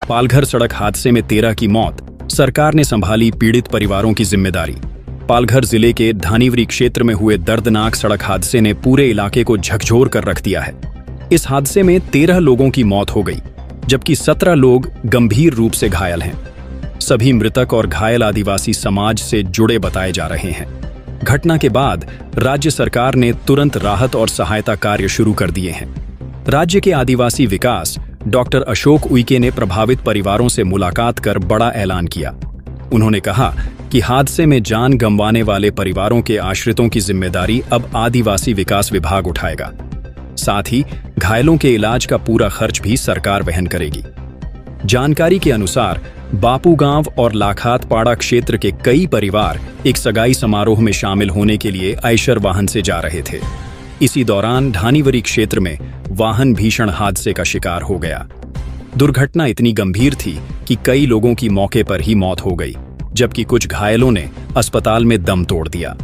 पालघर सड़क हादसे में 13 की मौत, सरकार ने संभाली पीड़ित परिवारों की जिम्मेदारी। पालघर जिले के धानीवरी क्षेत्र में हुए दर्दनाक सड़क हादसे ने पूरे इलाके को झकझोर कर रख दिया है। इस हादसे में 13 लोगों की मौत हो गई, जबकि 17 लोग गंभीर रूप से घायल हैं। सभी मृतक और घायल आदिवासी समाज से जुड़े बताए जा रहे हैं। घटना के बाद राज्य सरकार ने तुरंत राहत और सहायता कार्य शुरू कर दिए हैं। राज्य के आदिवासी विकास डॉक्टर अशोक उइके ने प्रभावित परिवारों से मुलाकात कर बड़ा ऐलान किया। उन्होंने कहा कि हादसे में जान गंवाने वाले परिवारों के आश्रितों की जिम्मेदारी अब आदिवासी विकास विभाग उठाएगा। साथ ही घायलों के इलाज का पूरा खर्च भी सरकार वहन करेगी। जानकारी के अनुसार बापू गांव और लाखातपाड़ा क्षेत्र के कई परिवार एक सगाई समारोह में शामिल होने के लिए आयशर वाहन से जा रहे थे। इसी दौरान धानीवरी क्षेत्र में वाहन भीषण हादसे का शिकार हो गया। दुर्घटना इतनी गंभीर थी कि कई लोगों की मौके पर ही मौत हो गई, जबकि कुछ घायलों ने अस्पताल में दम तोड़ दिया।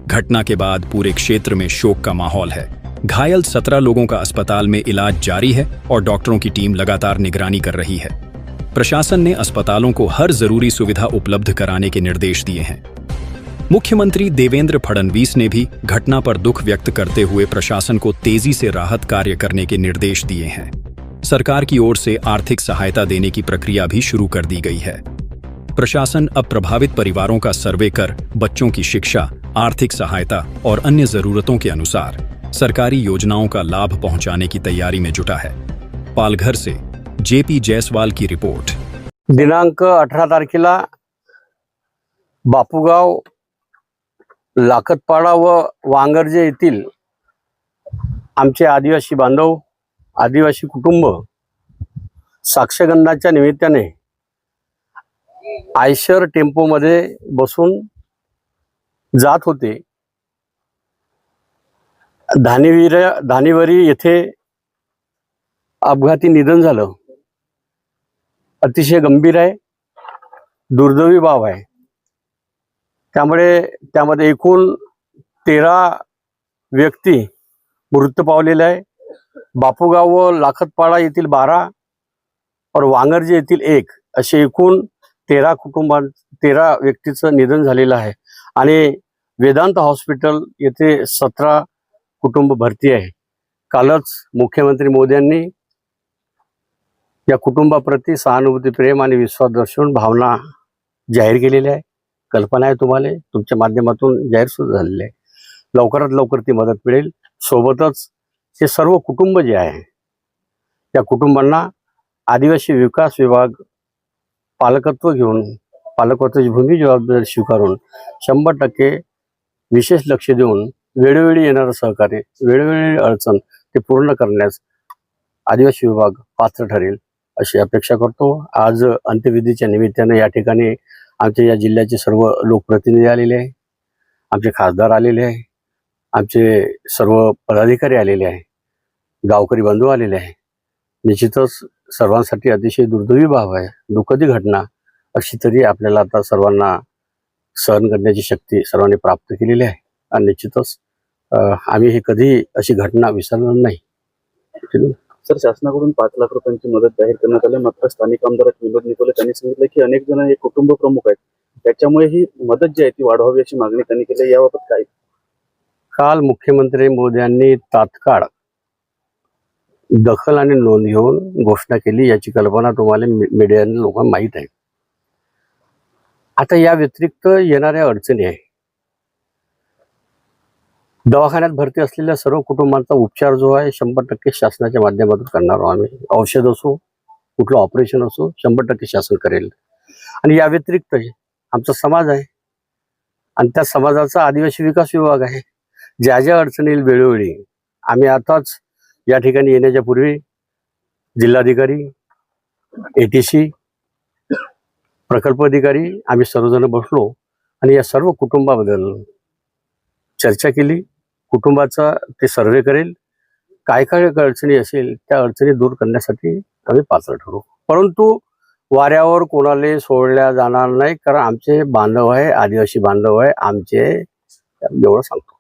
घटना के बाद पूरे क्षेत्र में शोक का माहौल है। घायल 17 लोगों का अस्पताल में इलाज जारी है और डॉक्टरों की टीम लगातार निगरानी कर रही है। प्रशासन ने अस्पतालों को हर जरूरी सुविधा उपलब्ध कराने के निर्देश दिए हैं। मुख्यमंत्री देवेंद्र फडणवीस ने भी घटना पर दुख व्यक्त करते हुए प्रशासन को तेजी से राहत कार्य करने के निर्देश दिए हैं। सरकार की ओर से आर्थिक सहायता देने की प्रक्रिया भी शुरू कर दी गई है। प्रशासन अब प्रभावित परिवारों का सर्वे कर बच्चों की शिक्षा, आर्थिक सहायता और अन्य जरूरतों के अनुसार सरकारी योजनाओं का लाभ पहुंचाने की तैयारी में जुटा है। पालघर से जेपी जायसवाल की रिपोर्ट। दिनांक 18 तारखेला बापूगाव, लाखतपाडा व वांगर्जे येथील आमचे आदिवासी बांधव, आदिवासी कुटुंब साक्षगंधाच्या निमित्ताने आयशर टेम्पोमध्ये बसून जात होते। धानीवरी येथे अपघाती निधन झालं। अतिशय गंभीर आहे, दुर्दैवी बाब आहे। त्यामध्ये एकूण 13 व्यक्ती मृत्यू पावलेले आहे। बापूगाव व लाखतपाडा येथील 12 और वांगर्जे येथील 1 असे एकूण 13 व्यक्तीचं निधन झालेलं आहे। आणि वेदांत हॉस्पिटल येथे 17 कुटुंब भरती आहे। कालच मुख्यमंत्री मोदींनी या कुटुंबाप्रती सहानुभूती, प्रेम आणि विश्वास दर्शवून भावना जाहीर केलेली आहे। कल्पना आहे तुम्हाला, तुमच्या माध्यमातून जाहीर सुद्धा झालेली आहे। लवकरात लवकर ती मदत मिळेल। सोबतच हे सर्व कुटुंब जे आहे त्या कुटुंबांना आदिवासी विकास विभाग पालकत्व घेऊन, पालकत्वाची भूमी जबाबदारी स्वीकारून 100% विशेष लक्ष देऊन वेळोवेळी येणारं सहकार्य, वेळोवेळी अडचण ते पूर्ण करण्यास आदिवासी विभाग पात्र ठरेल अशी अपेक्षा करतो। आज अंत्यविधीच्या निमित्ताने या ठिकाणी आमच्या या जिल्ह्याचे सर्व लोकप्रतिनिधी आलेले आहे, आमचे खासदार आलेले आहे, आमचे सर्व पदाधिकारी आलेले आहे, गावकरी बंधू आलेले आहे। निश्चितच सर्वांसाठी अतिशय दुर्दैवी बाब आहे, दुःखदी घटना अशी तरी आपल्याला आता सर्वांना सहन करण्याची शक्ती सर्वांनी प्राप्त केलेली आहे। आणि निश्चितच आम्ही हे कधी अशी घटना विसरणार नाही। सर, शासनाकडून 5 लाख रुपयांची मदत जाहीर करण्यात आली, मात्र स्थानिक आमदार विनोद निकोले त्यांनी सांगितलं की अनेक जण हे कुटुंब प्रमुख आहेत, त्याच्यामुळे ही मदत जी आहे ती वाढवावी अशी मागणी त्यांनी केली। याबाबत काय? काल मुख्यमंत्री मोदींनी तात्काळ दखल आणि नोंद घेऊन घोषणा केली, याची कल्पना तुम्हाला मीडियाने लोकांना माहीत आहे। आता या व्यतिरिक्त येणाऱ्या अडचणी आहे, दवाखान्यात भरती असलेल्या सर्व कुटुंबांचा उपचार जो आहे 100% शासनाच्या माध्यमातून करणार आहोत आम्ही। औषध असो, कुठलं ऑपरेशन असो, 100% शासन करेल। आणि या व्यतिरिक्त आमचा समाज आहे आणि त्या समाजाचा आदिवासी विकास विभाग आहे। ज्या ज्या अडचणी येईल वेळोवेळी आम्ही आताच या ठिकाणी येण्याच्या पूर्वी जिल्हाधिकारी, एटीसी, प्रकल्प अधिकारी आम्ही सर्वजण बसलो आणि या सर्व कुटुंबाबद्दल चर्चा केली। कुटुंबाचा ते सर्वे करेल, काय काय अडचणी असेल त्या अडचणी दूर करण्यासाठी आम्ही पात्र ठरू। परंतु वाऱ्यावर कोणाला सोडल्या जाणार नाही, कारण आमचे बांधव आहे, आदिवासी बांधव आहे आमचे, एवढं सांगतो।